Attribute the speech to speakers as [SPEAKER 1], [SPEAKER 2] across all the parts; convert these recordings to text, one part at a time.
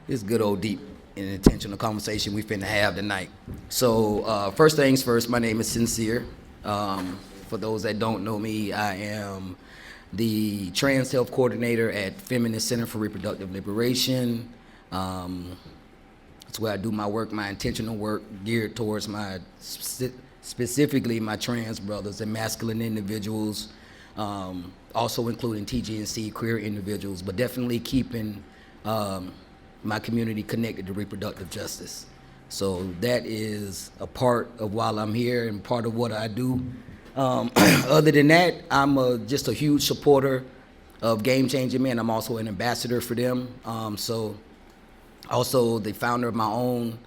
[SPEAKER 1] this good old deep and intentional conversation we finna have tonight. So first things first, my name is Sincere. For those that don't know me, I am the Trans Health Coordinator at Feminist Center for Reproductive Liberation. That's where I do my work, my intentional work geared towards specifically my trans brothers and masculine individuals, also including TGNC, queer individuals, but definitely keeping my community connected to reproductive justice. So that is a part of why I'm here and part of what I do. Other than that, I'm just a huge supporter of Game Changing Men. I'm also an ambassador for them. So also the founder of my own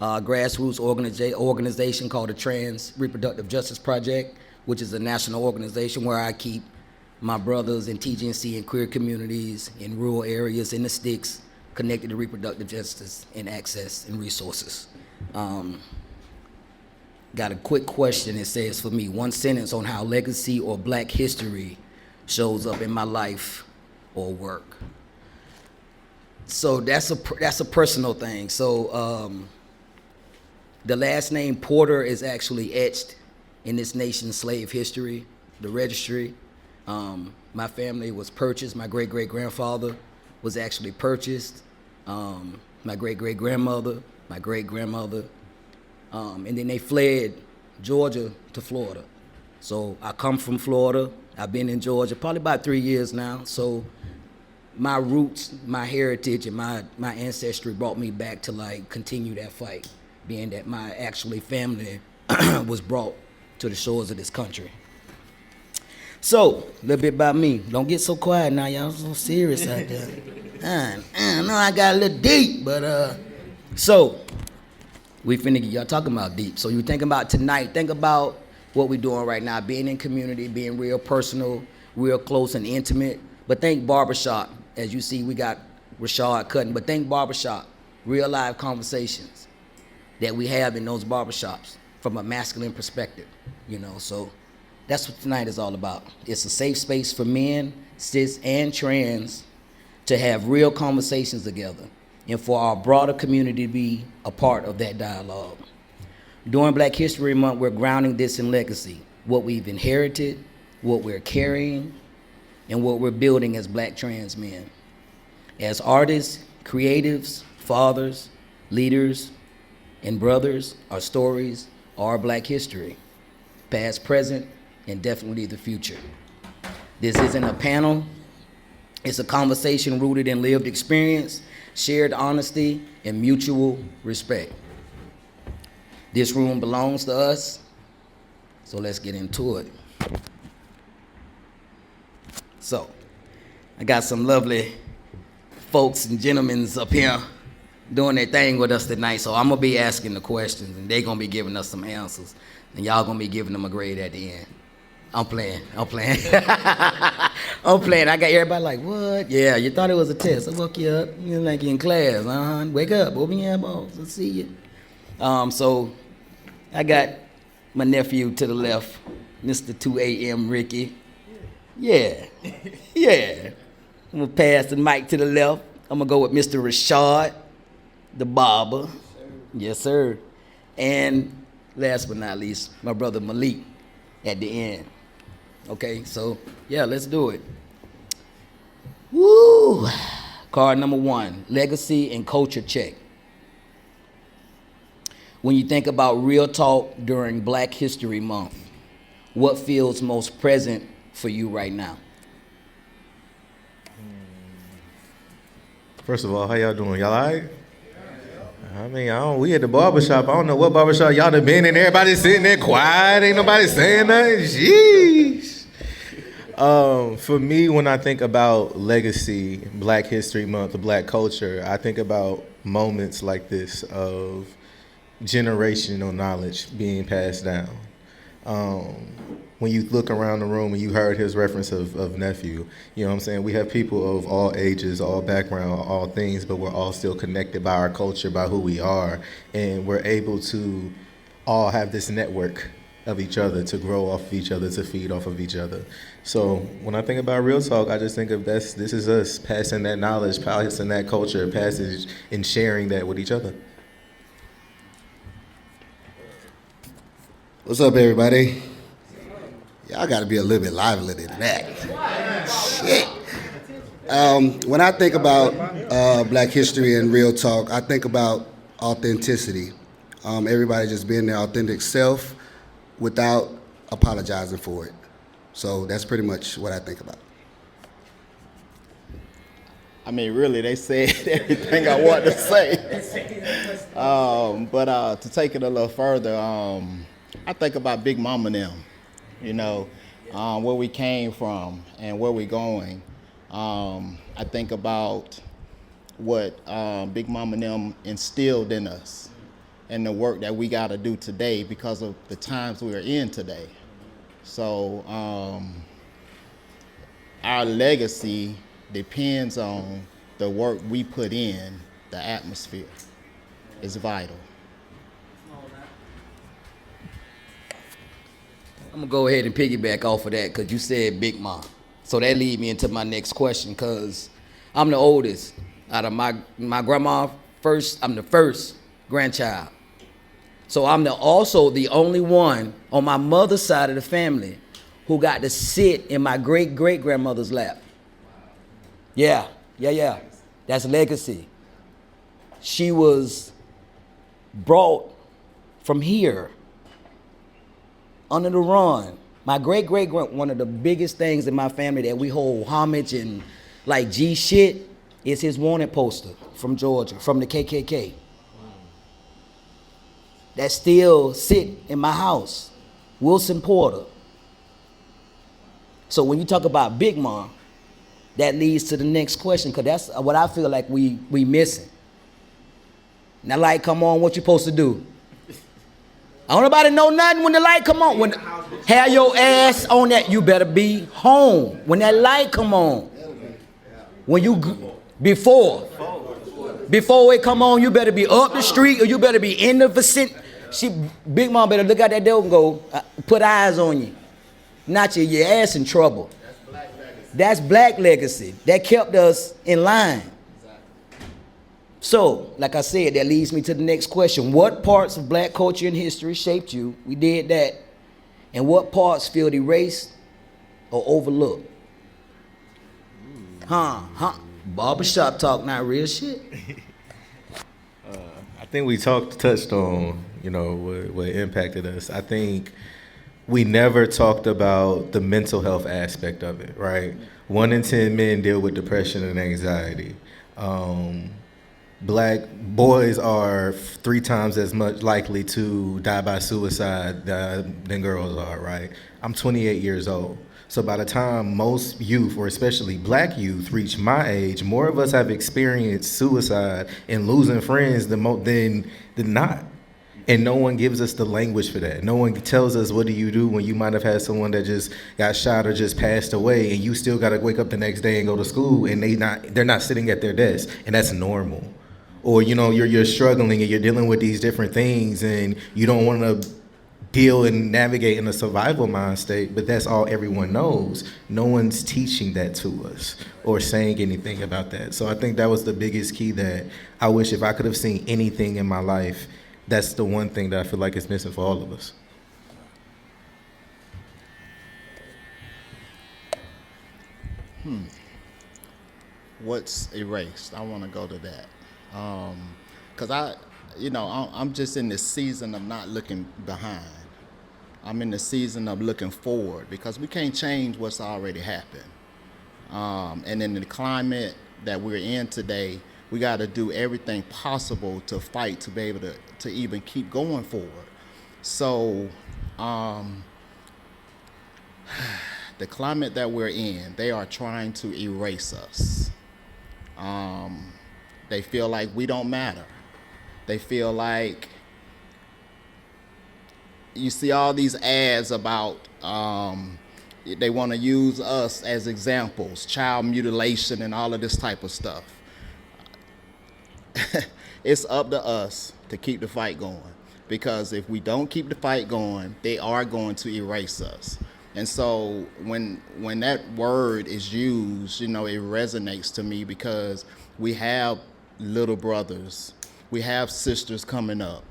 [SPEAKER 1] grassroots organization called the Trans Reproductive Justice Project, which is a national organization where I keep my brothers in TGNC and queer communities in rural areas in the sticks connected to reproductive justice and access and resources. Got a quick question. It says for me, one sentence on how legacy or Black history shows up in my life or work. So that's a personal thing. So the last name Porter is actually etched in this nation's slave history, the registry. My family was purchased. My great-great-grandfather was actually purchased. My great-great-grandmother, my great-grandmother, and then they fled Georgia to Florida. So I come from Florida. I've been in Georgia probably about 3 years now. So my roots, my heritage, and my ancestry brought me back to like continue that fight, being that my actually family was brought to the shores of this country. So, a little bit about me. Don't get so quiet now, y'all so serious out there. I know I got a little deep, but so we finna get y'all talking about deep. So you think about tonight, think about what we're doing right now, being in community, being real personal, real close and intimate. But think barbershop. As you see, we got Rashad cutting, but think barbershop, real live conversations that we have in those barbershops from a masculine perspective, you know, so that's what tonight is all about. It's a safe space for men, cis, and trans to have real conversations together and for our broader community to be a part of that dialogue. During Black History Month, we're grounding this in legacy, what we've inherited, what we're carrying, and what we're building as Black trans men. As artists, creatives, fathers, leaders, and brothers, our stories are Black history, past, present, and definitely the future. This isn't a panel. It's a conversation rooted in lived experience, shared honesty, and mutual respect. This room belongs to us, so let's get into it. So, I got some lovely folks and gentlemen up here doing their thing with us tonight, so I'm gonna be asking the questions, and they're gonna be giving us some answers, and y'all gonna be giving them a grade at the end. I'm playing. I'm playing. I got everybody like, what? Yeah, you thought it was a test. I woke you up. You're like in class. Wake up. Open your eyeballs. I'll see you. So I got my nephew to the left, Mr. 2 a.m. Ricky. Yeah. Yeah. I'm going to pass the mic to the left. I'm going to go with Mr. Rashad, the barber. Yes, sir. And last but not least, my brother Malik at the end. Okay, so yeah, let's do it. Woo! Card number 1, legacy and culture check. When you think about real talk during Black History Month, what feels most present for you right now?
[SPEAKER 2] First of all, how y'all doing? Y'all all right? I mean, we at the barbershop. I don't know what barbershop y'all done been in. Everybody sitting there quiet. Ain't nobody saying nothing. Jeez. For me, when I think about legacy, Black History Month, the Black culture, I think about moments like this of generational knowledge being passed down. When you look around the room and you heard his reference of nephew, you know what I'm saying? We have people of all ages, all background, all things, but we're all still connected by our culture, by who we are, and we're able to all have this network of each other, to grow off of each other, to feed off of each other. So when I think about real talk, I just think of this is us passing that knowledge, passing that culture, passage and sharing that with each other.
[SPEAKER 3] What's up, everybody? Y'all got to be a little bit livelier than that. Shit. When I think about Black history and real talk, I think about authenticity. Everybody just being their authentic self without apologizing for it. So that's pretty much what I think about.
[SPEAKER 4] I mean, really, they said everything I want to say. But to take it a little further, I think about Big Mama and them, you know, where we came from and where we're going. I think about what Big Mama and them instilled in us and the work that we got to do today because of the times we're in today. So our legacy depends on the work we put in, the atmosphere is vital.
[SPEAKER 1] I'm gonna go ahead and piggyback off of that because you said Big Mom. So that lead me into my next question because I'm the oldest out of my grandma first. I'm the first grandchild. So I'm also the only one on my mother's side of the family who got to sit in my great-great-grandmother's lap. Yeah. That's legacy. She was brought from here under the run. My great-great-grand, one of the biggest things in my family that we hold homage and like G shit is his wanted poster from Georgia, from the KKK. That still sit in my house, Wilson Porter. So when you talk about Big Mom, that leads to the next question, because that's what I feel like we missing. Now light come on, what you supposed to do? I don't nobody know nothing when the light come on. When have your ass on that, you better be home. When that light come on. When you before it come on, you better be up the street or you better be in the vicinity. Big Mom better look out that door and go, put eyes on you. Not your ass in trouble. That's black legacy. That kept us in line. So, like I said, that leads me to the next question. What parts of black culture and history shaped you? We did that. And what parts feel erased or overlooked? Barbershop talk, not real shit.
[SPEAKER 2] I think we touched on, what impacted us. I think we never talked about the mental health aspect of it, right? 1 in 10 men deal with depression and anxiety. Black boys are 3 times as much likely to die by suicide than girls are, right? I'm 28 years old. So by the time most youth, or especially black youth, reach my age, more of us have experienced suicide and losing friends than not. And no one gives us the language for that. No one tells us what do you do when you might have had someone that just got shot or just passed away, and you still got to wake up the next day and go to school, and they're not sitting at their desk, and that's normal. Or you're struggling and you're dealing with these different things, and you don't want to deal and navigate in a survival mind state, but that's all everyone knows. No one's teaching that to us or saying anything about that. So I think that was the biggest key that I wish if I could have seen anything in my life, that's the one thing that I feel like is missing for all of us.
[SPEAKER 4] What's erased? I want to go to that. Because I'm just in this season of not looking behind. I'm in the season of looking forward because we can't change what's already happened. And in the climate that we're in today, we got to do everything possible to fight to be able to even keep going forward. So the climate that we're in, they are trying to erase us. They feel like we don't matter. They feel like you see all these ads about they want to use us as examples, child mutilation and all of this type of stuff. It's up to us to keep the fight going. because if we don't keep the fight going, they are going to erase us. And so when that word is used, it resonates to me because we have little brothers, we have sisters coming up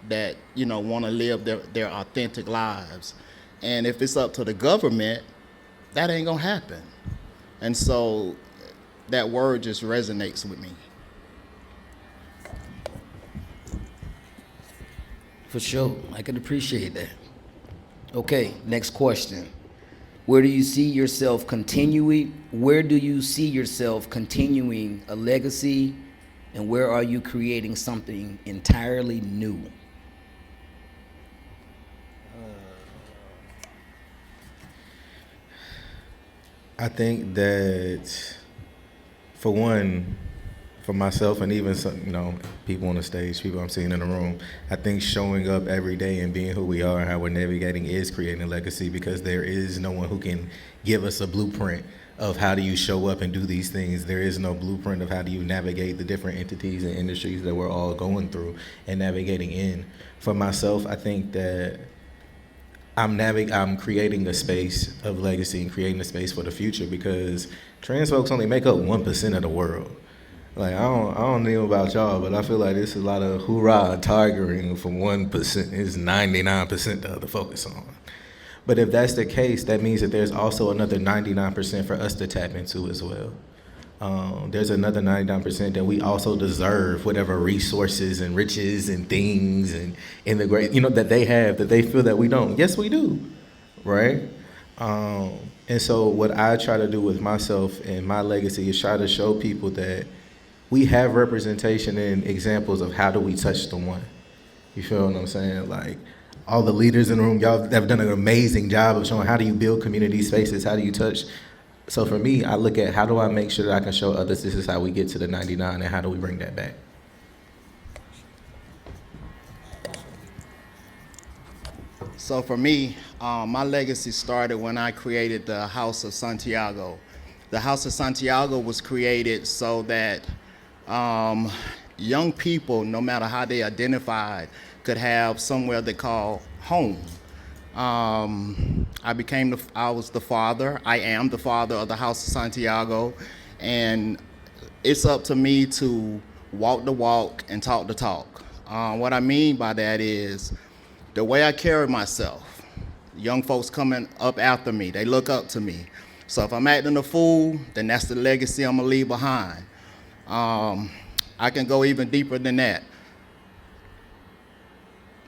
[SPEAKER 4] that, want to live their authentic lives. And if it's up to the government, that ain't gonna happen. And so that word just resonates with me.
[SPEAKER 1] For sure, I can appreciate that. Okay, next question. Where do you see yourself continuing a legacy, and where are you creating something entirely new?
[SPEAKER 2] I think that, for one, for myself and even some, people on the stage, people I'm seeing in the room, I think showing up every day and being who we are and how we're navigating is creating a legacy, because there is no one who can give us a blueprint of how do you show up and do these things. There is no blueprint of how do you navigate the different entities and industries that we're all going through and navigating in. For myself, I think that I'm creating a space of legacy and creating a space for the future, because trans folks only make up 1% of the world. Like, I don't know about y'all, but I feel like there's a lot of hoorah and tigering from 1%. It's 99% the other focus on. But if that's the case, that means that there's also another 99% for us to tap into as well. There's another 99% that we also deserve whatever resources and riches and things and in the great, that they have, that they feel that we don't. Yes, we do, right? And so what I try to do with myself and my legacy is try to show people that we have representation and examples of how do we touch the one. You feel what I'm saying? Like, all the leaders in the room, y'all have done an amazing job of showing how do you build community spaces, how do you touch. So for me, I look at how do I make sure that I can show others this is how we get to the 99 and how do we bring that back?
[SPEAKER 4] So for me, my legacy started when I created the House of Santiago. The House of Santiago was created so that young people, no matter how they identified, could have somewhere they call home. I was the father, I am the father of the House of Santiago, and it's up to me to walk the walk and talk the talk. What I mean by that is the way I carry myself. Young folks coming up after me, they look up to me. So if I'm acting a fool, then that's the legacy I'm gonna leave behind. I can go even deeper than that.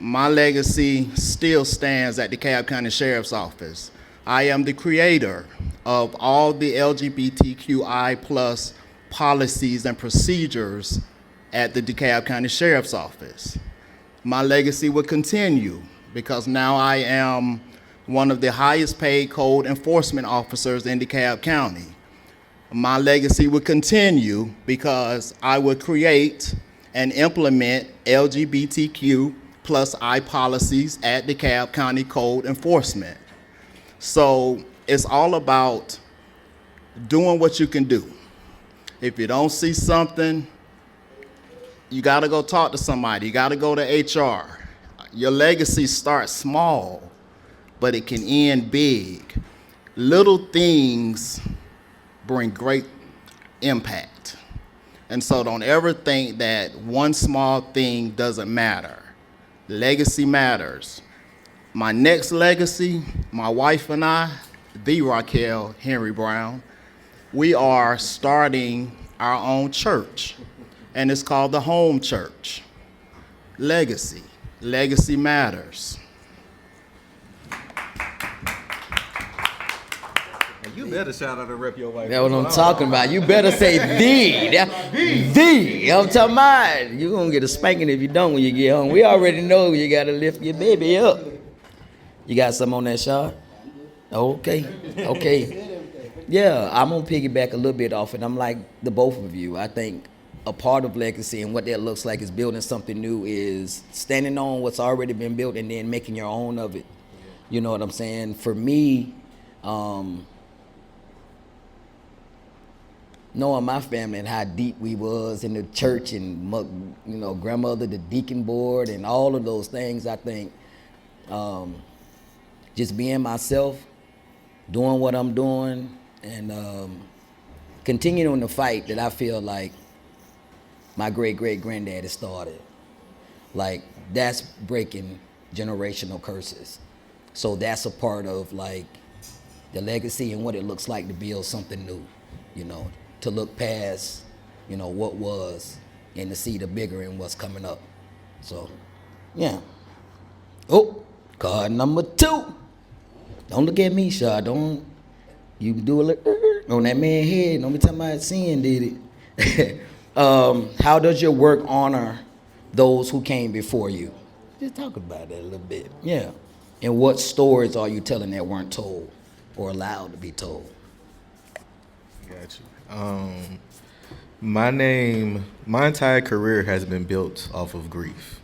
[SPEAKER 4] My legacy still stands at the DeKalb County Sheriff's Office. I am the creator of all the LGBTQI plus policies and procedures at the DeKalb County Sheriff's Office. My legacy will continue because now I am one of the highest paid code enforcement officers in DeKalb County. My legacy will continue because I will create and implement LGBTQ plus I policies at DeKalb County Code Enforcement. So it's all about doing what you can do. If you don't see something, you gotta go talk to somebody. You gotta go to HR. Your legacy starts small, but it can end big. Little things bring great impact. And so don't ever think that one small thing doesn't matter. Legacy matters. My next legacy, my wife and I, the Raquel Henry Brown, we are starting our own church, and it's called the Home Church. Legacy. Legacy matters.
[SPEAKER 2] You better shout out and rep your wife.
[SPEAKER 1] That's what I'm talking about. You better say the. I'm talking about. You're going to get a spanking if you don't when you get home. We already know you got to lift your baby up. You got something on that, Shad? Okay. Yeah, I'm going to piggyback a little bit off it. I'm like the both of you. I think a part of legacy and what that looks like is building something new is standing on what's already been built and then making your own of it. You know what I'm saying? For me, knowing my family and how deep we was in the church and grandmother, the deacon board, and all of those things, I think just being myself, doing what I'm doing, and continuing the fight that I feel like my great-great-granddaddy started. Like, that's breaking generational curses. So that's a part of, like, the legacy and what it looks like to build something new, to look past, what was and to see the bigger and what's coming up. So, yeah. Oh, card number 2. Don't look at me, Shaw. Don't. You do a look on that man's head. Don't be talking about sin did it. How does your work honor those who came before you? Just talk about that a little bit. Yeah. And what stories are you telling that weren't told or allowed to be told?
[SPEAKER 2] Got you. My entire career has been built off of grief.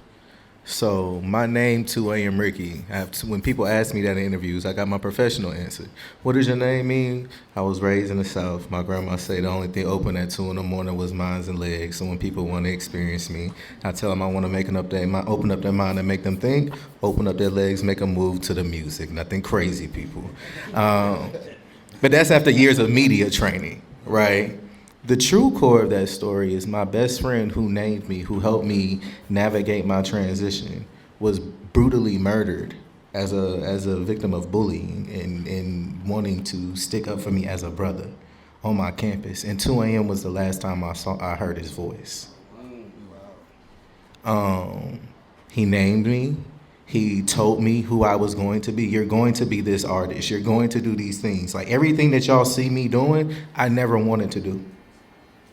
[SPEAKER 2] So my name, 2 a.m. Ricky, when people ask me that in interviews, I got my professional answer. What does your name mean? I was raised in the South. My grandma say the only thing open at 2 in the morning was minds and legs. So when people want to experience me, I tell them I want to open up their mind and make them think, open up their legs, make them move to the music. Nothing crazy, people. But that's after years of media training, right? The true core of that story is my best friend who named me, who helped me navigate my transition, was brutally murdered as a victim of bullying and wanting to stick up for me as a brother on my campus. And 2 a.m. was the last time I heard his voice. He named me. He told me who I was going to be. You're going to be this artist. You're going to do these things. Like everything that y'all see me doing, I never wanted to do.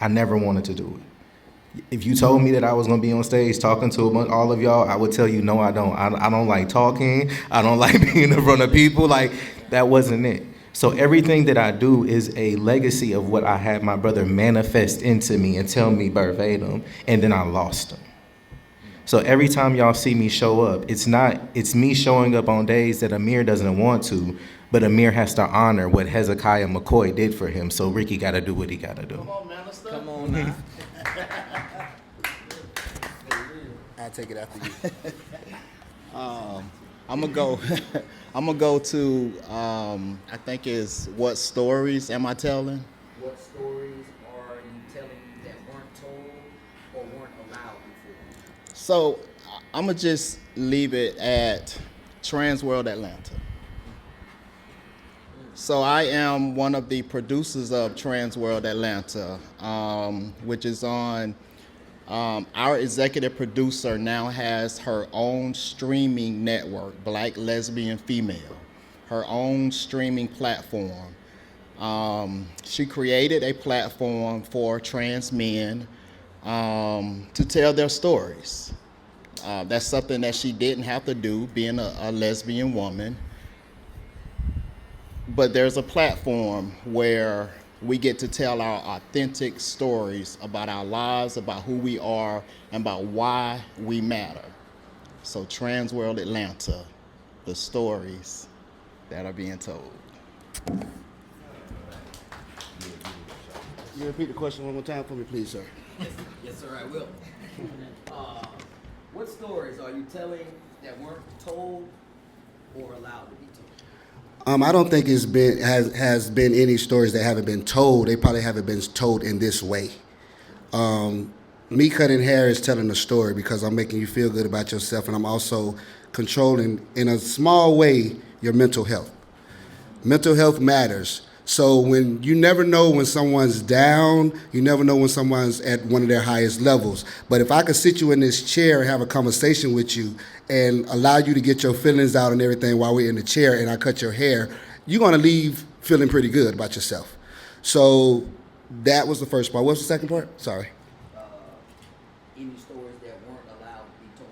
[SPEAKER 2] I never wanted to do it. If you told me that I was going to be on stage talking to all of y'all, I would tell you, no, I don't. I don't like talking. I don't like being in front of people. Like, that wasn't it. So everything that I do is a legacy of what I had my brother manifest into me and tell me verbatim, and then I lost him. So every time y'all see me show up, it's me showing up on days that Amir doesn't want to, but Amir has to honor what Hezekiah McCoy did for him. So Ricky got to do what he got to do.
[SPEAKER 4] Come on, man.
[SPEAKER 1] Come on now.
[SPEAKER 3] I'll take it after you.
[SPEAKER 4] I'm gonna go to I think is what stories am I telling?
[SPEAKER 1] What stories are you telling that weren't told or weren't allowed before?
[SPEAKER 4] So I'm gonna just leave it at Transworld Atlanta. So I am one of the producers of Transworld Atlanta, which is on, our executive producer now has her own streaming network, Black Lesbian Female, her own streaming platform. She created a platform for trans men to tell their stories. That's something that she didn't have to do, being a lesbian woman. But there's a platform where we get to tell our authentic stories about our lives, about who we are, and about why we matter. So Transworld Atlanta, the stories that are being told.
[SPEAKER 3] You repeat the question one more time for me, please, sir.
[SPEAKER 1] Yes, sir, I will. What stories are you telling that weren't told or allowed to be told?
[SPEAKER 3] I don't think has been any stories that haven't been told. They probably haven't been told in this way. Me cutting hair is telling a story because I'm making you feel good about yourself, and I'm also controlling, in a small way, your mental health. Mental health matters. So when you never know when someone's down, you never know when someone's at one of their highest levels. But if I could sit you in this chair and have a conversation with you and allow you to get your feelings out and everything while we're in the chair and I cut your hair, you're gonna leave feeling pretty good about yourself. So that was the first part. What's the second part? Sorry.
[SPEAKER 1] Any stories that weren't allowed to be told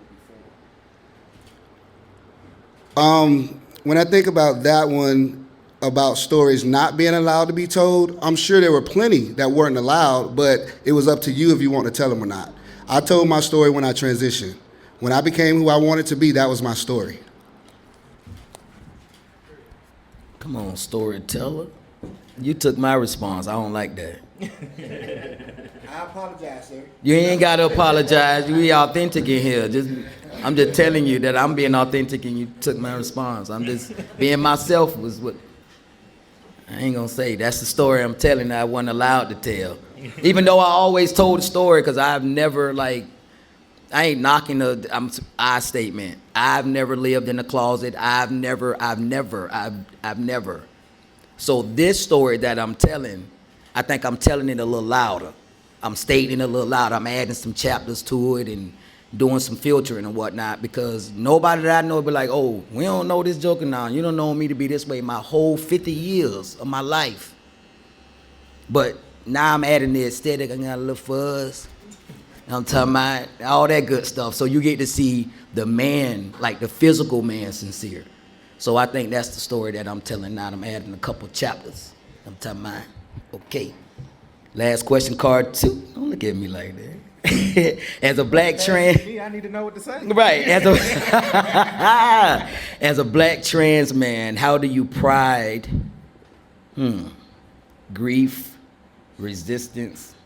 [SPEAKER 1] before?
[SPEAKER 3] When I think about that one, about stories not being allowed to be told, I'm sure there were plenty that weren't allowed, but it was up to you if you want to tell them or not. I told my story when I transitioned. When I became who I wanted to be, that was my story.
[SPEAKER 1] Come on, storyteller. You took my response. I don't like that.
[SPEAKER 3] I apologize, sir.
[SPEAKER 1] You ain't got to apologize. You be authentic in here. I'm just telling you that I'm being authentic and you took my response. I'm just being myself was what I ain't gonna say. That's the story I'm telling that I wasn't allowed to tell. Even though I always told the story because I've never I ain't knocking I statement. I've never lived in a closet. I've never. So this story that I'm telling, I think I'm telling it a little louder. I'm stating it a little louder. I'm adding some chapters to it and doing some filtering and whatnot because nobody that I know be like, oh, we don't know this joker now. You don't know me to be this way my whole 50 years of my life. But now I'm adding the aesthetic. I got a little fuzz. I'm talking about all that good stuff. So you get to see the man, like the physical man, sincere. So I think that's the story that I'm telling now. I'm adding a couple chapters. I'm talking about, okay. Last question, card 2. Don't look at me like that. As a black trans,
[SPEAKER 2] I need to know what to say.
[SPEAKER 1] right? As a black trans man, how do you pride, grief, resistance?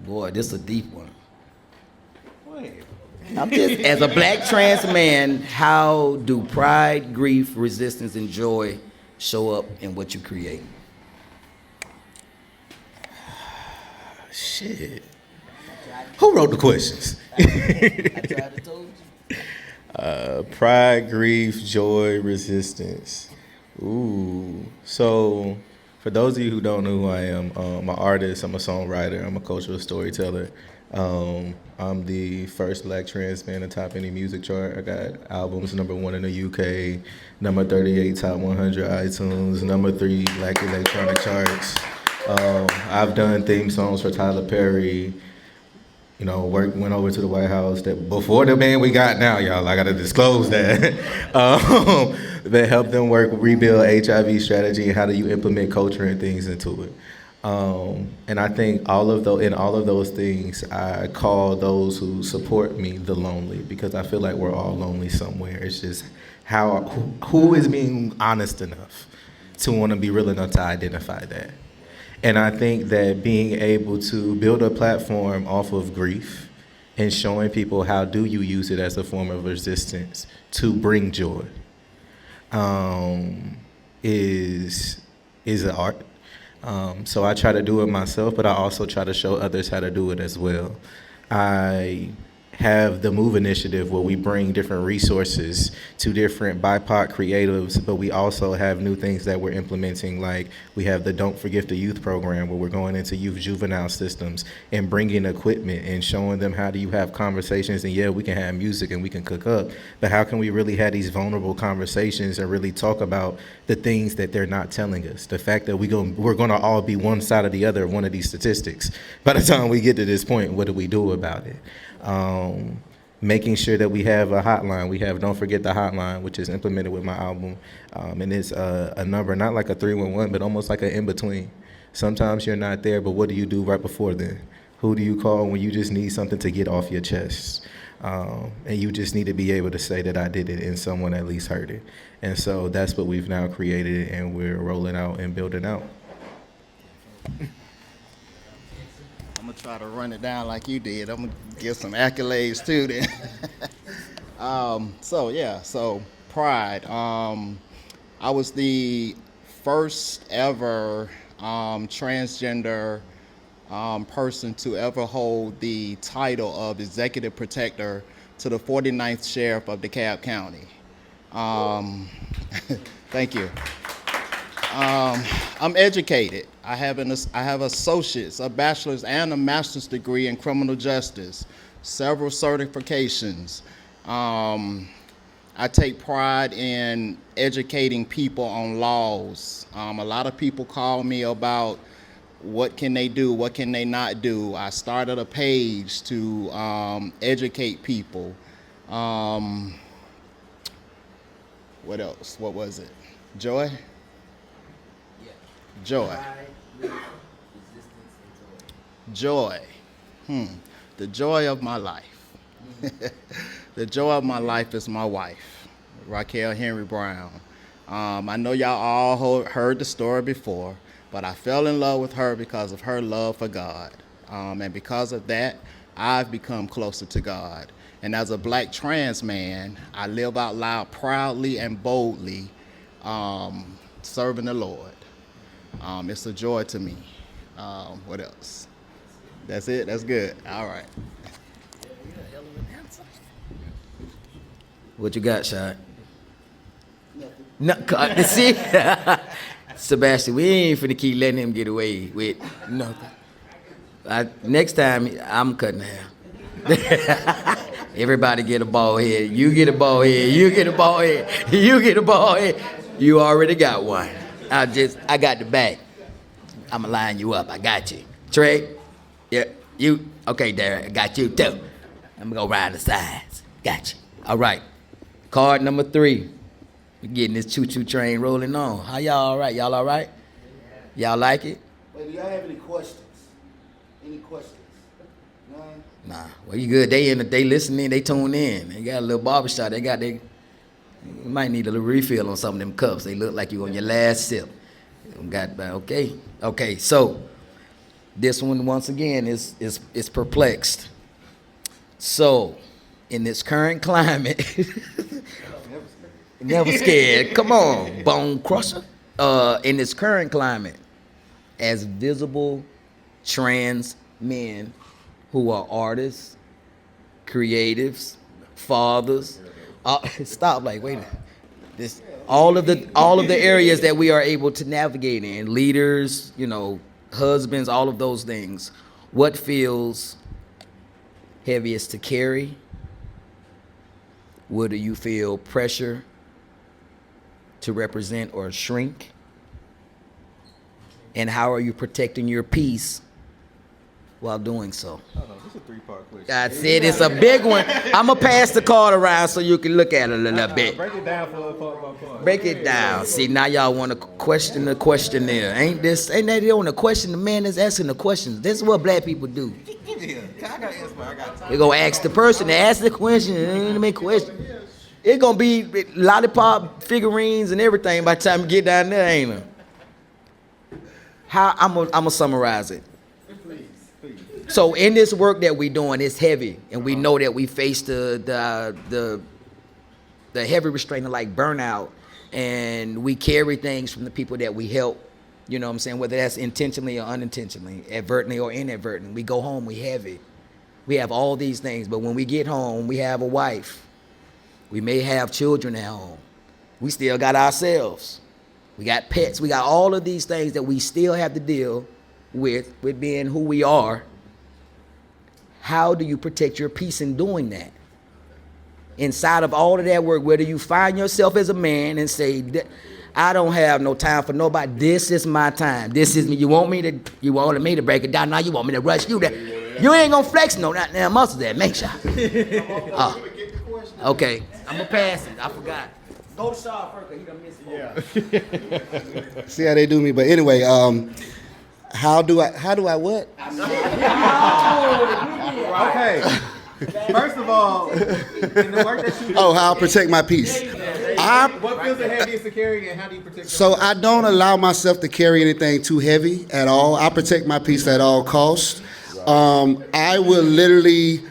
[SPEAKER 1] Boy, this is a deep one.
[SPEAKER 2] Wait.
[SPEAKER 1] I'm just as a black trans man, how do pride, grief, resistance, and joy show up in what you create?
[SPEAKER 2] Shit. Who wrote the questions?
[SPEAKER 1] I tried to told you.
[SPEAKER 2] Pride, grief, joy, resistance. Ooh. So, for those of you who don't know who I am, I'm an artist, I'm a songwriter, I'm a cultural storyteller. I'm the first black trans man to top any music chart. I got albums #1 in the UK, number 38 top 100 iTunes, number 3 black electronic charts. I've done theme songs for Tyler Perry. You know, went over to the White House that before the band we got now, y'all. I gotta disclose that. That helped them rebuild HIV strategy and how do you implement culture and things into it. And I think in all of those things, I call those who support me the lonely because I feel like we're all lonely somewhere. It's just who is being honest enough to want to be real enough to identify that. And I think that being able to build a platform off of grief and showing people how do you use it as a form of resistance to bring joy is an art. So I try to do it myself, but I also try to show others how to do it as well. I have the Move initiative where we bring different resources to different BIPOC creatives, but we also have new things that we're implementing, like we have the Don't Forget the Youth program where we're going into youth juvenile systems and bringing equipment and showing them how do you have conversations, and yeah, we can have music and we can cook up, but how can we really have these vulnerable conversations and really talk about the things that they're not telling us, the fact that we're going to all be one side or the other of one of these statistics. By the time we get to this point, what do we do about it? Making sure that we have a hotline. We have Don't Forget the Hotline, which is implemented with my album. And it's a number, not like a 311, but almost like an in-between. Sometimes you're not there, but what do you do right before then? Who do you call when you just need something to get off your chest? And you just need to be able to say that I did it and someone at least heard it. And so that's what we've now created and we're rolling out and building out.
[SPEAKER 4] I'm gonna try to run it down like you did. I'm gonna give some accolades too then. So pride. I was the first ever transgender person to ever hold the title of executive protector to the 49th sheriff of DeKalb County. Thank you. I'm educated. I have associates, a bachelor's and a master's degree in criminal justice, several certifications. I take pride in educating people on laws. A lot of people call me about what can they do, what can they not do. I started a page to educate people. What else? What was it? Joy? Joy. Joy. The joy of my life. The joy of my life is my wife, Raquel Henry Brown. I know y'all all heard the story before, but I fell in love with her because of her love for God. And because of that, I've become closer to God. And as a black trans man, I live out loud proudly and boldly, serving the Lord. It's a joy to me. What else? That's it? That's good. All right.
[SPEAKER 1] What you got, Shad? No, see, Sebastian, we ain't finna keep letting him get away with nothing. Next time, I'm cutting hair. Everybody get a bald head. You get a bald head. You get a bald head. You get a bald head. You already got one. I got the back. I'ma line you up. I got you. Trey, yeah, you. Okay, Derek, I got you too. I'm gonna go around the sides. Got you. All right. Card number 3. We're getting this choo-choo train rolling on. How y'all all right? Y'all all right? Y'all like it?
[SPEAKER 3] Wait, do y'all have any questions? Any questions? None?
[SPEAKER 1] Nah. Well, you good. They listening. They tune in. They got a little barbershop. You might need a little refill on some of them cups. They look like you on your last sip. Okay. So this one once again is perplexed. So in this current climate, never scared. Come on, bone crusher. In this current climate, as visible trans men who are artists, creatives, fathers. Stop! Like, wait a minute. This all of the areas that we are able to navigate in, leaders, husbands, all of those things. What feels heaviest to carry? What do you feel pressure to represent or shrink? And how are you protecting your peace while doing so?
[SPEAKER 2] This is a 3-part question.
[SPEAKER 1] I said it's a big one. I'm going to pass the card around so you can look at it a little bit.
[SPEAKER 2] Break it down for part by part.
[SPEAKER 1] Break it down. See, now y'all want to question the questionnaire. Ain't that the only question? The man is asking the questions. This is what black people do.
[SPEAKER 2] Yeah, I got answer. I got time.
[SPEAKER 1] They're going to ask the person to ask the question and make questions. It's going to be lollipop figurines and everything by the time you get down there, ain't it? I'm gonna summarize it. So in this work that we're doing, it's heavy, and we know that we face the heavy restraint of like burnout, and we carry things from the people that we help. You know what I'm saying? Whether that's intentionally or unintentionally, advertently or inadvertently. We go home, we heavy. We have all these things, but when we get home, we have a wife. We may have children at home. We still got ourselves. We got pets. We got all of these things that we still have to deal with being who we are. How do you protect your peace in doing that? Inside of all of that work, where do you find yourself as a man and say, I don't have no time for nobody. This is my time. This is me. You wanted me to break it down. Now you want me to rush you there. You ain't gonna flex no damn muscles there. Make sure. Okay. I'm gonna pass it. I forgot. Go to Shaw first, because he done missed it.
[SPEAKER 3] Yeah. See how they do me? But anyway, how do I what?
[SPEAKER 2] Okay. First of all, in the work that you do,
[SPEAKER 3] Oh, how I protect my peace.
[SPEAKER 2] what feels the heaviest to carry, and how do you protect
[SPEAKER 3] So I don't allow myself to carry anything too heavy at all. I protect my peace at all costs. I will literally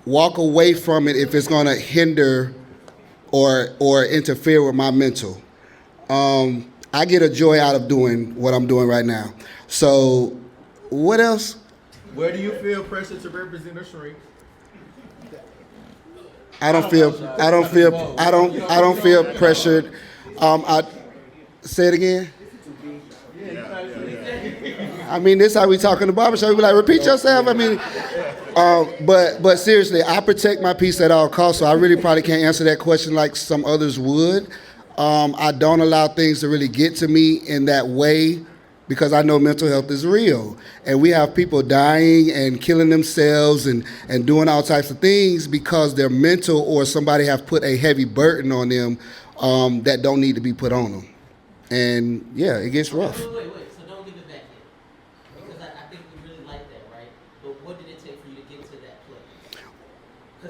[SPEAKER 3] walk away from it if it's going to hinder or interfere with my mental. I get a joy out of doing what I'm doing right now. So what else?
[SPEAKER 2] Where do you feel pressure to represent or shrink?
[SPEAKER 3] I don't feel pressured. I say it again. I mean, this is how we talk in the barbershop. We be like, repeat yourself. I mean, but seriously, I protect my peace at all costs. So I really probably can't answer that question like some others would. I don't allow things to really get to me in that way because I know mental health is real. And we have people dying and killing themselves and doing all types of things because their mental or somebody have put a heavy burden on them that don't need to be put on them. And yeah, it gets rough.
[SPEAKER 5] Wait. So don't leave it back yet. Because I think we really like that, right? But what did it take for you to get to that place?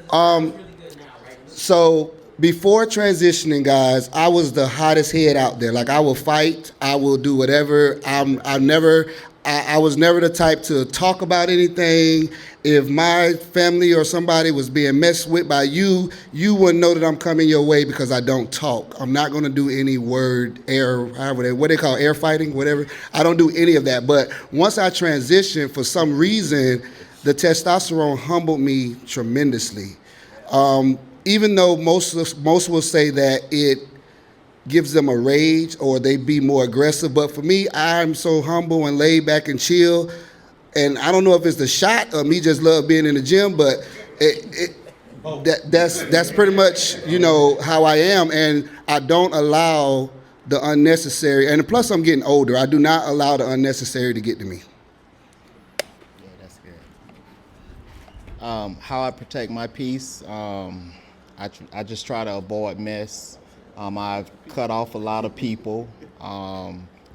[SPEAKER 5] Because it's really good now, right?
[SPEAKER 3] So before transitioning, guys, I was the hottest head out there. Like, I will fight, I will do whatever. I was never the type to talk about anything. If my family or somebody was being messed with by you, you wouldn't know that I'm coming your way because I don't talk. I'm not going to do any what they call air fighting, whatever. I don't do any of that. But once I transitioned, for some reason, the testosterone humbled me tremendously. Even though most will say that it gives them a rage or they be more aggressive, but for me, I'm so humble and laid back and chill. And I don't know if it's the shot or me just love being in the gym, but that's pretty much, you know, how I am. And I don't allow the unnecessary. And plus, I'm getting older. I do not allow the unnecessary to get to me.
[SPEAKER 4] Yeah, that's good. How I protect my peace, I just try to avoid mess. I've cut off a lot of people.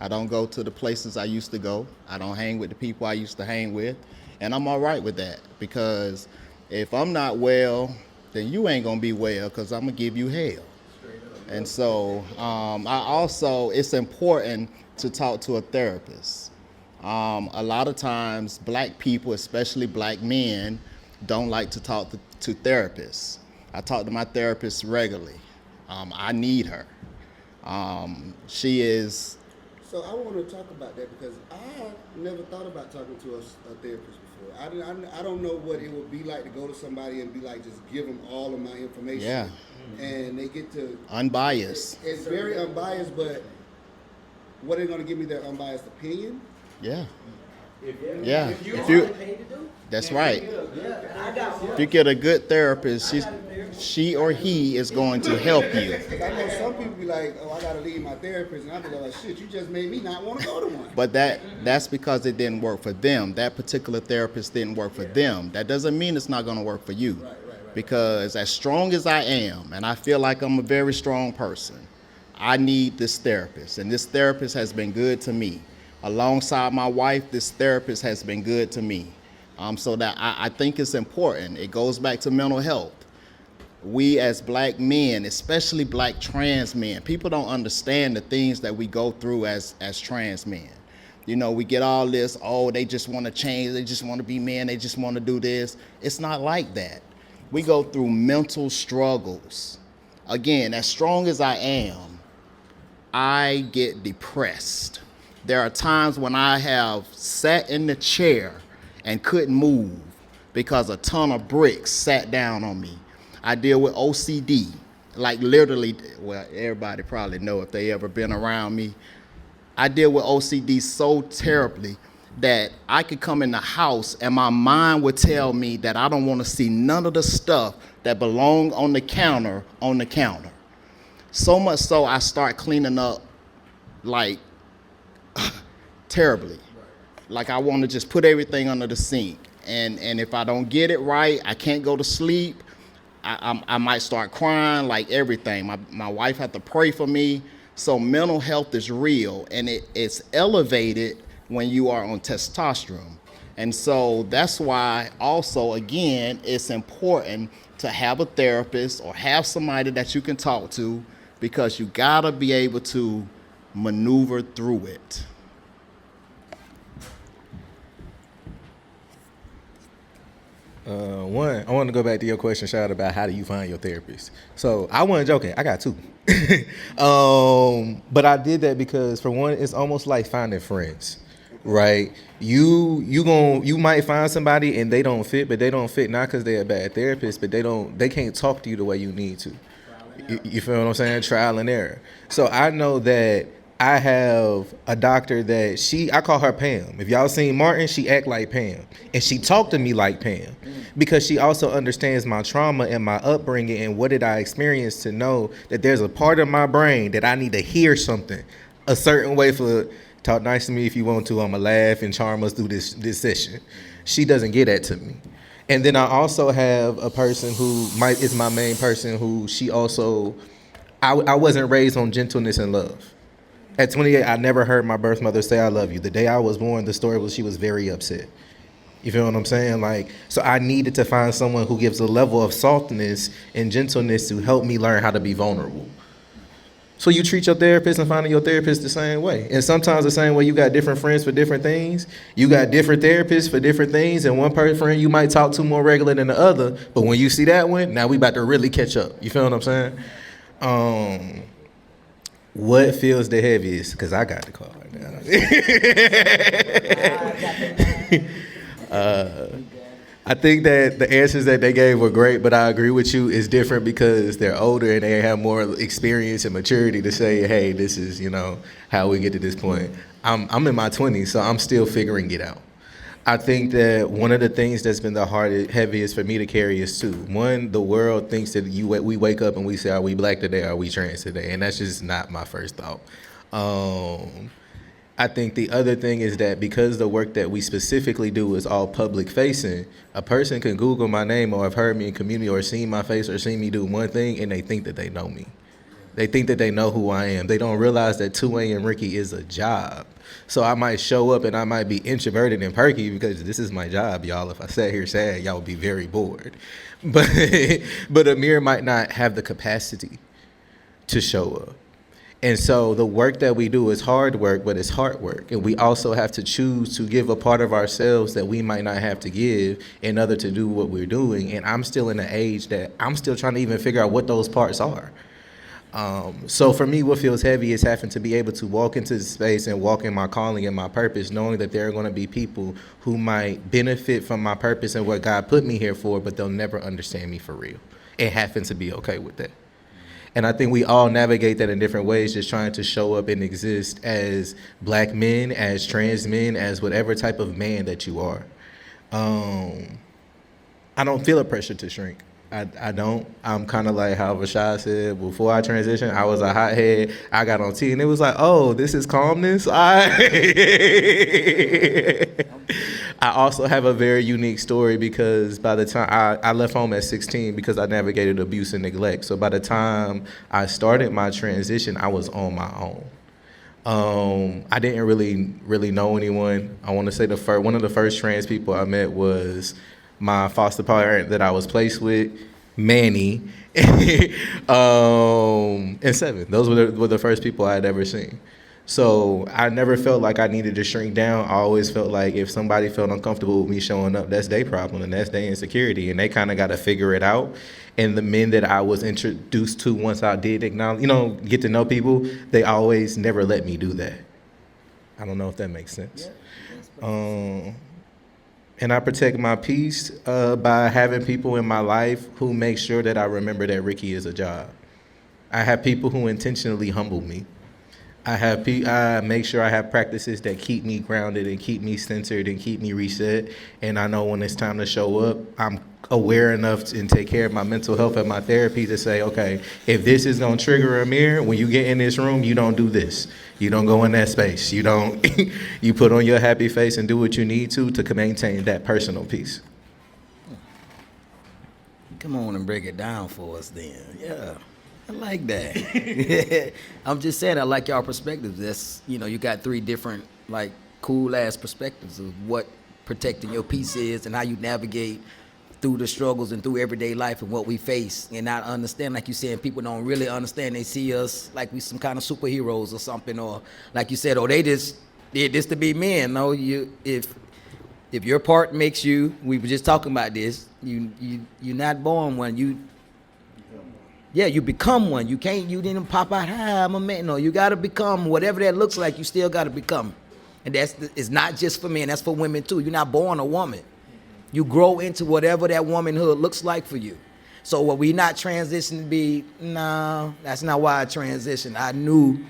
[SPEAKER 4] I don't go to the places I used to go. I don't hang with the people I used to hang with. And I'm all right with that, because if I'm not well, then you ain't gonna be well, because I'm gonna give you hell. And so it's important to talk to a therapist. A lot of times black people, especially black men, don't like to talk to therapists. I talk to my therapist regularly. I need her. She is.
[SPEAKER 3] So I want to talk about that because I never thought about talking to a therapist before. I don't know what it would be like to go to somebody and be like, just give them all of my information.
[SPEAKER 4] Yeah.
[SPEAKER 3] And they get to.
[SPEAKER 4] Unbiased.
[SPEAKER 3] It's very unbiased, but what are they going to give me their unbiased opinion?
[SPEAKER 4] Yeah. Yeah. That's right. If you get a good therapist, she or he is going to help you.
[SPEAKER 3] I know some people be like, oh, I got to leave my therapist, and I be like, shit, you just made me not want to go to one.
[SPEAKER 4] But that's because it didn't work for them. That particular therapist didn't work for them. That doesn't mean it's not going to work for you. Right. Because as strong as I am, and I feel like I'm a very strong person, I need this therapist. And this therapist has been good to me. Alongside my wife, this therapist has been good to me. So that I think it's important. It goes back to mental health. We as black men, especially black trans men, people don't understand the things that we go through as trans men. You know, we get all this, oh, they just want to change, they just want to be men, they just want to do this. It's not like that. We go through mental struggles. Again, as strong as I am, I get depressed. There are times when I have sat in the chair and couldn't move because a ton of bricks sat down on me. I deal with OCD, like literally, well, everybody probably know if they ever been around me. I deal with OCD so terribly that I could come in the house and my mind would tell me that I don't want to see none of the stuff that belong on the counter. So much so I start cleaning up like terribly. Like I want to just put everything under the sink. And if I don't get it right, I can't go to sleep. I might start crying, like everything. My wife had to pray for me. So mental health is real, and it's elevated when you are on testosterone. And so that's why also, again, it's important to have a therapist or have somebody that you can talk to, because you gotta be able to maneuver through it.
[SPEAKER 2] One, I want to go back to your question, Rashad, about how do you find your therapist. So I wasn't joking. I got two. But I did that because, for one, it's almost like finding friends, right? You might find somebody and they don't fit, but they don't fit not because they're a bad therapist, but they can't talk to you the way you need to. You feel what I'm saying? Trial and error. So I know that I have a doctor that I call her Pam. If y'all seen Martin, she act like Pam. And she talked to me like Pam because she also understands my trauma and my upbringing and what did I experience to know that there's a part of my brain that I need to hear something a certain way for talk nice to me if you want to. I'm going to laugh and charm us through this session. She doesn't get that to me. And then I also have a person who is my main person who she also, I wasn't raised on gentleness and love. At 28, I never heard my birth mother say I love you. The day I was born, the story was she was very upset. You feel what I'm saying? Like, so I needed to find someone who gives a level of softness and gentleness to help me learn how to be vulnerable. So you treat your therapist and finding your therapist the same way. And sometimes the same way you got different friends for different things. You got different therapists for different things. And one friend you might talk to more regular than the other. But when you see that one, now we about to really catch up. You feel what I'm saying? What feels the heaviest? Because I got the card now. I think that the answers that they gave were great, but I agree with you. It's different because they're older and they have more experience and maturity to say, hey, this is, how we get to this point. I'm in my 20s, so I'm still figuring it out. I think that one of the things that's been the heaviest for me to carry is two. One, the world thinks that we wake up and we say, are we black today? Are we trans today? And that's just not my first thought. I think the other thing is that because the work that we specifically do is all public facing, a person can Google my name or have heard me in community or seen my face or seen me do one thing and they think that they know me. They think that they know who I am. They don't realize that 2 a.m. Ricky is a job. So I might show up and I might be introverted and perky because this is my job, y'all. If I sat here sad, y'all would be very bored. But Amir might not have the capacity to show up. And so the work that we do is hard work, but it's hard work. And we also have to choose to give a part of ourselves that we might not have to give in order to do what we're doing. And I'm still in an age that I'm still trying to even figure out what those parts are. So for me, what feels heavy is having to be able to walk into the space and walk in my calling and my purpose, knowing that there are going to be people who might benefit from my purpose and what God put me here for, but they'll never understand me for real. And having to be okay with that. And I think we all navigate that in different ways, just trying to show up and exist as black men, as trans men, as whatever type of man that you are. I don't feel a pressure to shrink. I don't. I'm kind of like how Rashad said, before I transitioned, I was a hothead. I got on T and it was like, oh, this is calmness. I also have a very unique story because by the time I left home at 16 because I navigated abuse and neglect. So by the time I started my transition, I was on my own. I didn't really know anyone. I want to say one of the first trans people I met was my foster parent that I was placed with, Manny, and Seven. Those were the first people I had ever seen. So I never felt like I needed to shrink down. I always felt like if somebody felt uncomfortable with me showing up, that's their problem and that's their insecurity, and they kind of got to figure it out. And the men that I was introduced to once I did acknowledge, get to know people, they always never let me do that. I don't know if that makes sense. And I protect my peace by having people in my life who make sure that I remember that Ricky is a job. I have people who intentionally humble me. I make sure I have practices that keep me grounded and keep me centered and keep me reset. And I know when it's time to show up, I'm aware enough and take care of my mental health and my therapy to say, okay, if this is gonna trigger Amir, when you get in this room, you don't do this. You don't go in that space. You don't. You put on your happy face and do what you need to maintain that personal peace.
[SPEAKER 1] Come on and break it down for us then. Yeah, I like that. I'm just saying I like y'all perspectives. That's, you got 3 different, like, cool-ass perspectives of what protecting your peace is and how you navigate through the struggles and through everyday life and what we face, and not understand, like you said, people don't really understand. They see us like we some kind of superheroes or something, or like you said, they just did this to be men. No, if your part makes you, we were just talking about this, you're not born one. You become one. You didn't pop out, hi, I'm a man. No, you got to become whatever that looks like. You still got to become, and it's not just for men. That's for women too. You're not born a woman. You grow into whatever that womanhood looks like for you. So what we not transitioning to be, no, that's not why I transitioned. I knew,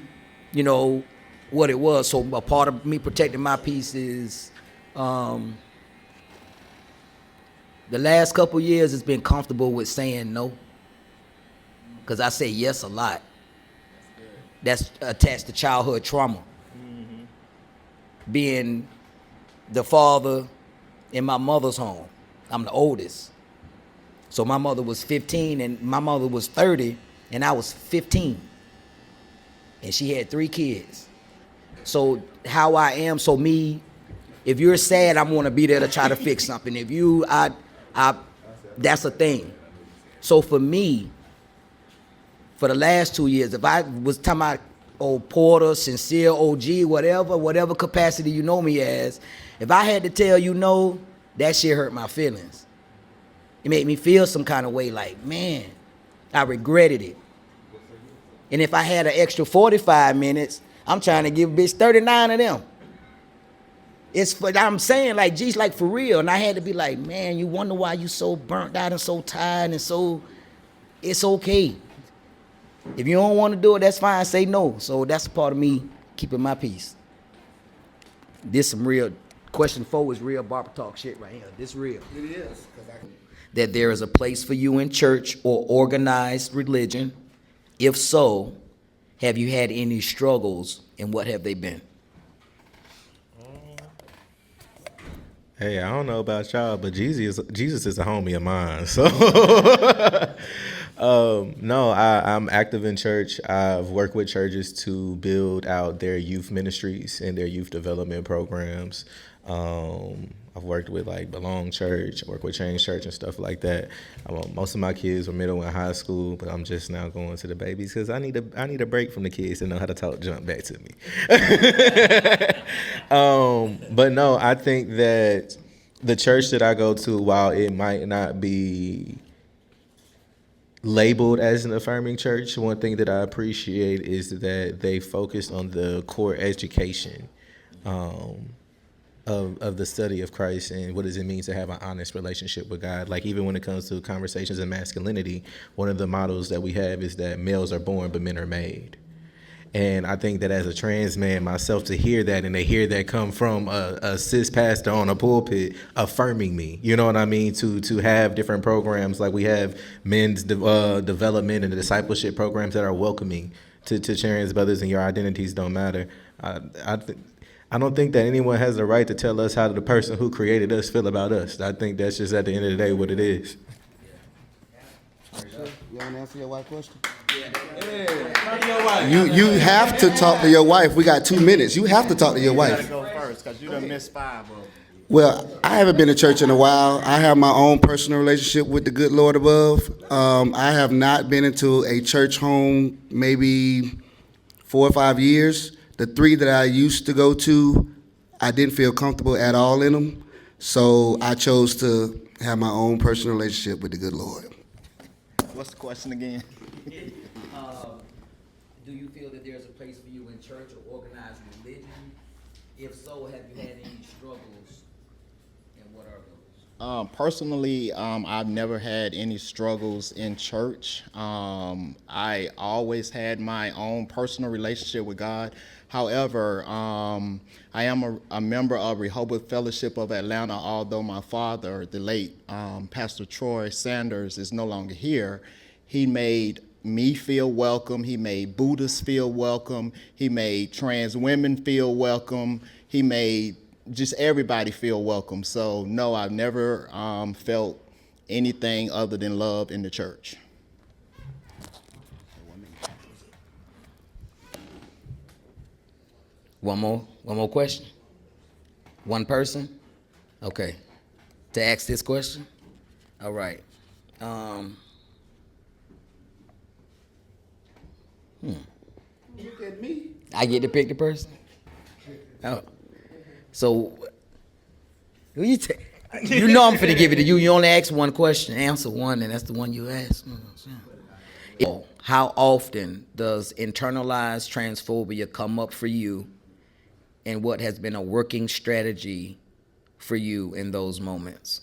[SPEAKER 1] what it was. So a part of me protecting my peace is the last couple years has been comfortable with saying no. Because I say yes a lot. That's attached to childhood trauma. Mm-hmm. Being the father in my mother's home. I'm the oldest. So my mother was 15 and my mother was 30 and I was 15. And she had 3 kids. So how I am, If you're sad, I'm gonna be there to try to fix something. If you, that's a thing. So for me, for the last 2 years, if I was talking about old Porter, sincere OG, whatever capacity you know me as, if I had to tell you no, that shit hurt my feelings. It made me feel some kind of way, like, man, I regretted it. And if I had an extra 45 minutes, I'm trying to give bitch 39 of them. I'm saying, like, geez, like, for real. And I had to be like, man, you wonder why you so burnt out and so tired and so, it's okay. If you don't want to do it, that's fine, say no. So that's a part of me keeping my peace. This some real, question 4 is real barber talk shit right here. This real.
[SPEAKER 3] It is.
[SPEAKER 1] That there is a place for you in church or organized religion. If so, have you had any struggles and what have they been?
[SPEAKER 2] Hey, I don't know about y'all, but Jesus is a homie of mine. So, no, I'm active in church. I've worked with churches to build out their youth ministries and their youth development programs. I've worked with like Belong Church, I work with Change Church and stuff like that. Most of my kids were middle and high school, but I'm just now going to the babies because I need a break from the kids to know how to talk jump back to me. But no, I think that the church that I go to, while it might not be labeled as an affirming church, one thing that I appreciate is that they focus on the core education of the study of Christ and what does it mean to have an honest relationship with God. Like, even when it comes to conversations in masculinity, one of the models that we have is that males are born but men are made. And I think that as a trans man myself, to hear that and to hear that come from a cis pastor on a pulpit affirming me, you know what I mean? To have different programs, like we have men's development and discipleship programs that are welcoming to trans brothers, and your identities don't matter. I don't think that anyone has the right to tell us how the person who created us feel about us. I think that's just at the end of the day what it is.
[SPEAKER 3] You want to answer your wife's question? You have to talk to your wife. We got 2 minutes. You have to talk to your wife.
[SPEAKER 4] You gotta go first because you done missed 5 of them.
[SPEAKER 3] Well, I haven't been to church in a while. I have my own personal relationship with the good Lord above. I have not been into a church home maybe 4 or 5 years. The 3 that I used to go to, I didn't feel comfortable at all in them. So I chose to have my own personal relationship with the good Lord.
[SPEAKER 4] What's the question again?
[SPEAKER 1] Do you feel that there's a place for you in church or organized religion? If so, have you had any struggles, and what are those?
[SPEAKER 4] Personally, I've never had any struggles in church. I always had my own personal relationship with God. However, I am a member of Rehoboth Fellowship of Atlanta, although my father, the late Pastor Troy Sanders, is no longer here. He made me feel welcome. He made Buddhists feel welcome. He made trans women feel welcome. He made just everybody feel welcome. So no, I've never felt anything other than love in the church.
[SPEAKER 1] One more question? One person? Okay. To ask this question? All right.
[SPEAKER 3] Look at me.
[SPEAKER 1] I get to pick the person? Oh. So, you know I'm finna give it to you. You only ask one question, answer one, and that's the one you ask. How often does internalized transphobia come up for you, and what has been a working strategy for you in those moments?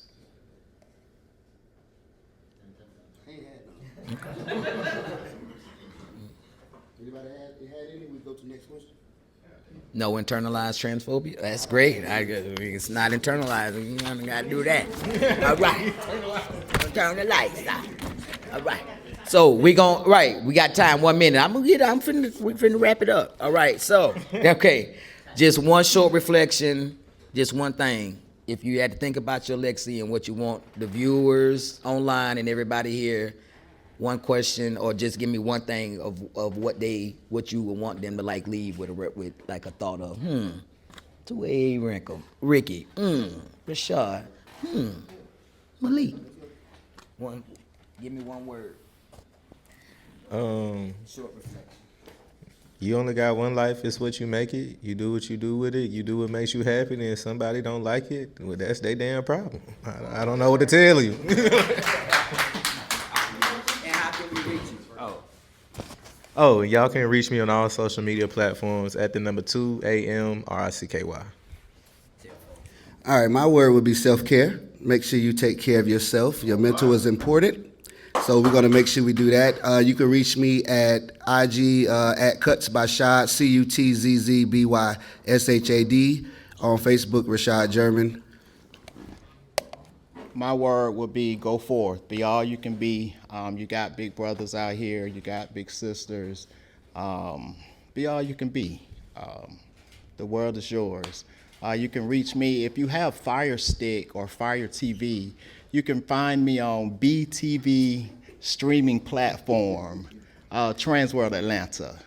[SPEAKER 3] Anybody had any? We go to the next question.
[SPEAKER 1] No internalized transphobia? That's great. It's not internalized. You gotta do that. All right. Turn the lights off. All right. So we got time, 1 minute. we finna wrap it up. All right, so, okay. Just one short reflection, just one thing. If you had to think about your legacy and what you want the viewers online and everybody here, one question, or just give me one thing of what you would want them to like leave with like a thought of, 2A wrinkle. Ricky. Rashad. Malik. Give me one word. Short reflection.
[SPEAKER 2] You only got one life. It's what you make it. You do what you do with it. You do what makes you happy. And if somebody don't like it, well, that's their damn problem. I don't know what to tell you.
[SPEAKER 1] And how can we reach you?
[SPEAKER 2] Oh, y'all can reach me on all social media platforms at the number 2AMRICKY.
[SPEAKER 3] All right, my word would be self-care. Make sure you take care of yourself. Your mental is important. So we're going to make sure we do that. You can reach me at IG at Cuts by Shad, CUTZZBYSHAD. On Facebook, Rashad German.
[SPEAKER 4] My word would be go forth. Be all you can be. You got big brothers out here. You got big sisters. Be all you can be. The world is yours. You can reach me. If you have Fire Stick or Fire TV, you can find me on BTV streaming platform, Transworld Atlanta.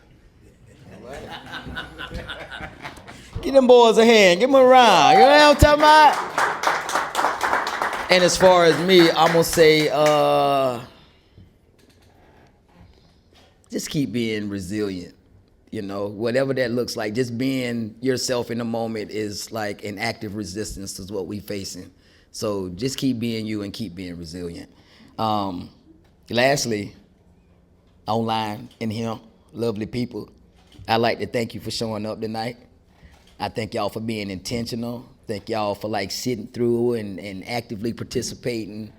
[SPEAKER 1] Give them boys a hand. Give them a round. You know what I'm talking about? And as far as me, I'm going to say, just keep being resilient. You know, whatever that looks like, just being yourself in the moment is like an active resistance to what we facing. So just keep being you and keep being resilient. Lastly, online in here, lovely people, I'd like to thank you for showing up tonight. I thank y'all for being intentional. Thank y'all for like sitting through and actively participating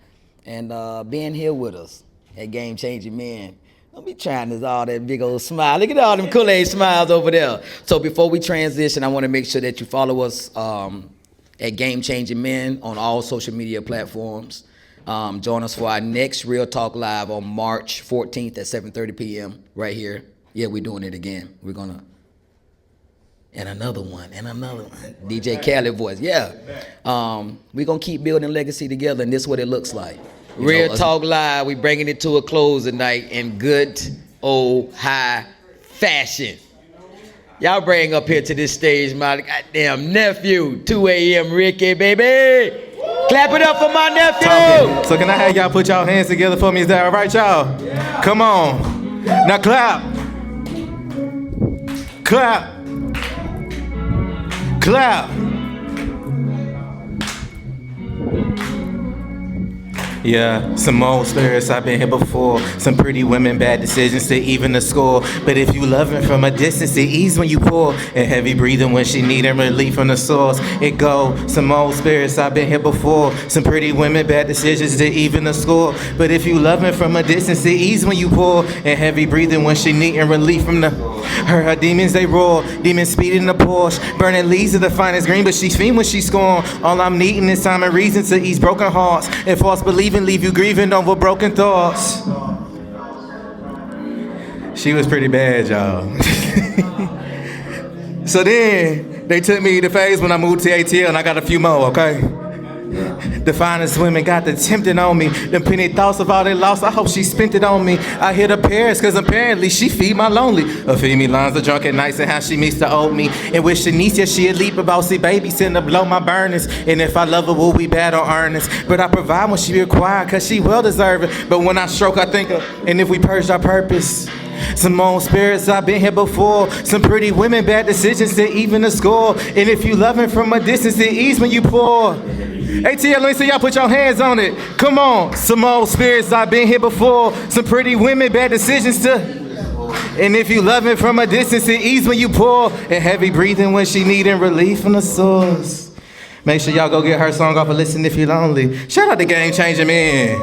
[SPEAKER 1] and being here with us at Game Changing Men. Don't be trying this all that big old smile. Look at all them Kool-Aid smiles over there. So before we transition, I want to make sure that you follow us at Game Changing Men on all social media platforms. Join us for our next Real Talk Live on March 14th at 7:30 p.m. right here. Yeah, we're doing it again. We're going to, and another one. DJ Khaled voice, yeah. We're going to keep building legacy together, and this is what it looks like. Real Talk Live, we bringing it to a close tonight in good old high fashion. Y'all bring up here to this stage my goddamn nephew, 2 a.m. Ricky, baby. Clap it up for my nephew.
[SPEAKER 2] So can I have y'all put y'all hands together for me? Is that all right, y'all? Yeah. Come on. Now clap. Clap. Clap. Yeah, some old spirits, I've been here before. Some pretty women, bad decisions to even the score. But if you loving from a distance, it ease when you pour. And heavy breathing when she needing relief from the source. It go, some old spirits, I've been here before. Some pretty women, bad decisions to even the score. But if you loving from a distance, it ease when you pour. And heavy breathing when she needing relief from the... Her demons, they roar. Demons speeding the Porsche. Burning leaves of the finest green, but she's fiend when she's scorned. All I'm needing is time and reason to ease broken hearts. And false belief and leave you grieving over broken thoughts. She was pretty bad, y'all. So then they took me to phase when I moved to ATL, and I got a few more, okay? The finest women got the tempting on me. Them penny thoughts of all they lost, I hope she spent it on me. I hit her Paris, cause apparently she feed my lonely. Her feed me lines of drunken nights and how she meets the old me. And with Shanice, yeah, she a leap about see baby sitting to blow my burners. And if I love her, will we battle earnest? But I provide when she required, cause she well deserving. But when I stroke, I think of, and if we purged our purpose. Some old spirits, I've been here before. Some pretty women, bad decisions to even the score. And if you loving from a distance, it ease when you pour. ATL, let me see y'all put your hands on it. Come on. Some old spirits, I've been here before. Some pretty women, bad decisions to... And if you loving from a distance, it ease when you pour. And heavy breathing when she needing relief from the source. Make sure y'all go get her song off and listen if you're lonely. Shout out to Game Changing Men.